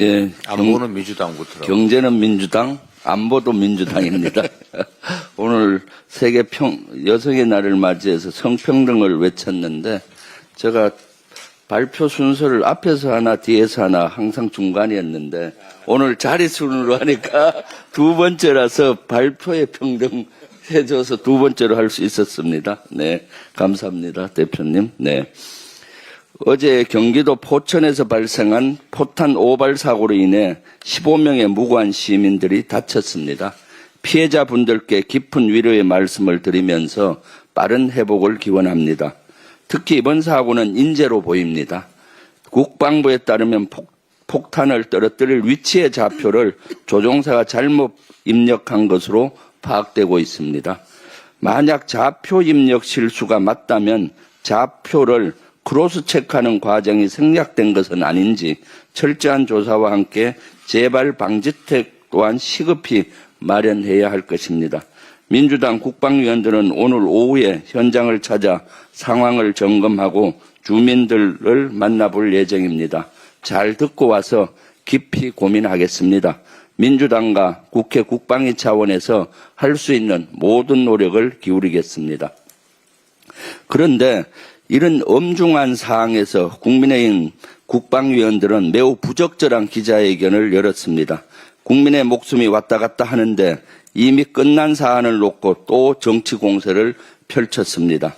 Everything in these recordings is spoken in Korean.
예, 안보는 민주당부터. 경제는 민주당, 안보도 민주당입니다. 오늘 세계 여성의 날을 맞이해서 성평등을 외쳤는데 제가 발표 순서를 앞에서 하나 뒤에서 하나 항상 중간이었는데 오늘 자리순으로 하니까 두 번째라서 발표의 평등 해줘서 두 번째로 할 수 있었습니다. 네, 감사합니다, 대표님. 네. 어제 경기도 포천에서 발생한 포탄 오발 사고로 인해 15명의 무고한 시민들이 다쳤습니다. 피해자분들께 깊은 위로의 말씀을 드리면서 빠른 회복을 기원합니다. 특히 이번 사고는 인재로 보입니다. 국방부에 따르면 폭탄을 떨어뜨릴 위치의 좌표를 조종사가 잘못 입력한 것으로 파악되고 있습니다. 만약 좌표 입력 실수가 맞다면 좌표를 크로스 체크하는 과정이 생략된 것은 아닌지 철저한 조사와 함께 재발 방지책 또한 시급히 마련해야 할 것입니다. 민주당 국방위원들은 오늘 오후에 현장을 찾아 상황을 점검하고 주민들을 만나볼 예정입니다. 잘 듣고 와서 깊이 고민하겠습니다. 민주당과 국회 국방위 차원에서 할 수 있는 모든 노력을 기울이겠습니다. 그런데 이런 엄중한 사항에서 국민의힘 국방위원들은 매우 부적절한 기자회견을 열었습니다. 국민의 목숨이 왔다 갔다 하는데 이미 끝난 사안을 놓고 또 정치 공세를 펼쳤습니다.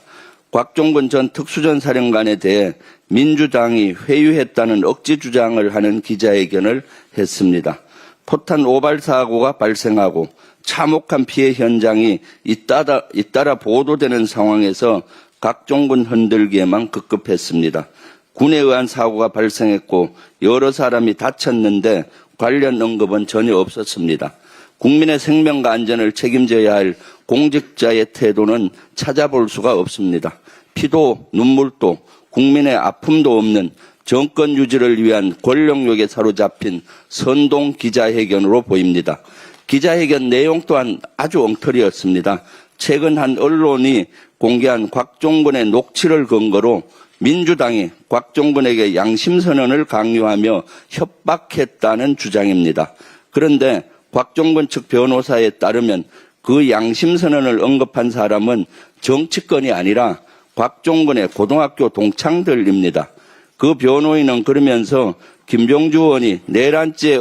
곽종근 전 특수전사령관에 대해 민주당이 회유했다는 억지 주장을 하는 기자회견을 했습니다. 포탄 오발 사고가 발생하고 참혹한 피해 현장이 잇따라 보도되는 상황에서 곽종근 흔들기에만 급급했습니다. 군에 의한 사고가 발생했고 여러 사람이 다쳤는데 관련 언급은 전혀 없었습니다. 국민의 생명과 안전을 책임져야 할 공직자의 태도는 찾아볼 수가 없습니다. 피도 눈물도 국민의 아픔도 없는 정권 유지를 위한 권력욕에 사로잡힌 선동 기자회견으로 보입니다. 기자회견 내용 또한 아주 엉터리였습니다. 최근 한 언론이 공개한 곽종근의 녹취를 근거로 민주당이 곽종근에게 양심선언을 강요하며 협박했다는 주장입니다. 그런데 곽종근 측 변호사에 따르면 그 양심선언을 언급한 사람은 정치권이 아니라 곽종근의 고등학교 동창들입니다. 그 변호인은 그러면서 김종주 의원이 내란죄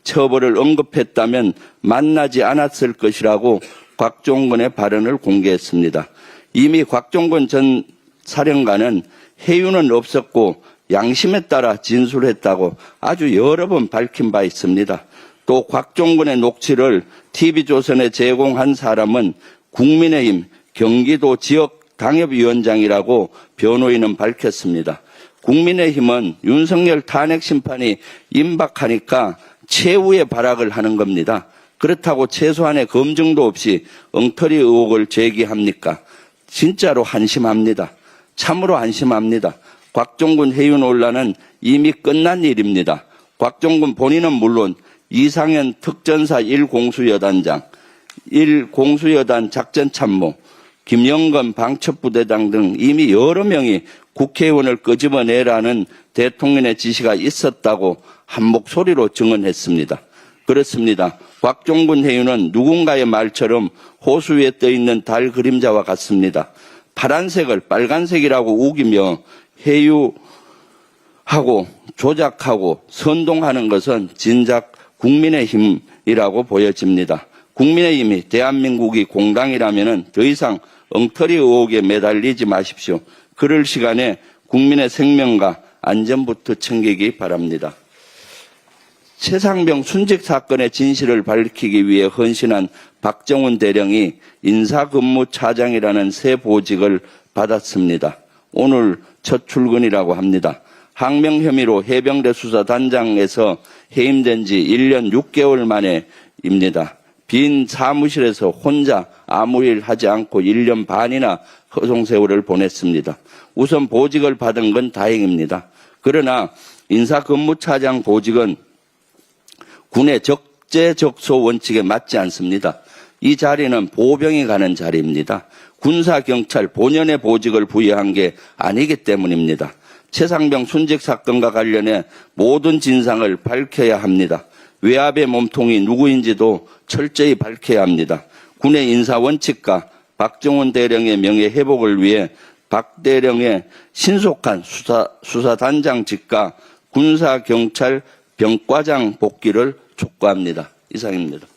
처벌을 언급했다면 만나지 않았을 것이라고 곽종근의 발언을 공개했습니다. 이미 곽종근 전 사령관은 해유는 없었고 양심에 따라 진술했다고 아주 여러 번 밝힌 바 있습니다. 또 곽종근의 녹취를 TV조선에 제공한 사람은 국민의힘 경기도 지역 당협위원장이라고 변호인은 밝혔습니다. 국민의힘은 윤석열 탄핵 심판이 임박하니까 최후의 발악을 하는 겁니다. 그렇다고 최소한의 검증도 없이 엉터리 의혹을 제기합니까? 진짜로 한심합니다. 참으로 한심합니다. 곽종근 해유 논란은 이미 끝난 일입니다. 곽종근 본인은 물론 이상현 특전사 1공수여단장, 1공수여단 작전참모, 김영건 방첩부대장 등 이미 여러 명이 국회의원을 끄집어내라는 대통령의 지시가 있었다고 한 목소리로 증언했습니다. 그렇습니다. 곽종근 해유는 누군가의 말처럼 호수 위에 떠있는 달 그림자와 같습니다. 파란색을 빨간색이라고 우기며 해유하고 조작하고 선동하는 것은 진작 국민의힘이라고 보여집니다. 국민의힘이 대한민국이 공당이라면 더 이상 엉터리 의혹에 매달리지 마십시오. 그럴 시간에 국민의 생명과 안전부터 챙기기 바랍니다. 최상병 순직 사건의 진실을 밝히기 위해 헌신한 박정훈 대령이 인사근무 차장이라는 새 보직을 받았습니다. 오늘 첫 출근이라고 합니다. 항명 혐의로 해병대 수사단장에서 해임된 지 1년 6개월 만에입니다. 빈 사무실에서 혼자 아무 일 하지 않고 1년 반이나 허송세월을 보냈습니다. 우선 보직을 받은 건 다행입니다. 그러나 인사근무차장 보직은 군의 적재적소 원칙에 맞지 않습니다. 이 자리는 보병이 가는 자리입니다. 군사경찰 본연의 보직을 부여한 게 아니기 때문입니다. 최상병 순직 사건과 관련해 모든 진상을 밝혀야 합니다. 외압의 몸통이 누구인지도 철저히 밝혀야 합니다. 군의 인사 원칙과 박정훈 대령의 명예 회복을 위해 박 대령의 신속한 수사단장직과 군사경찰 병과장 복귀를 촉구합니다. 이상입니다.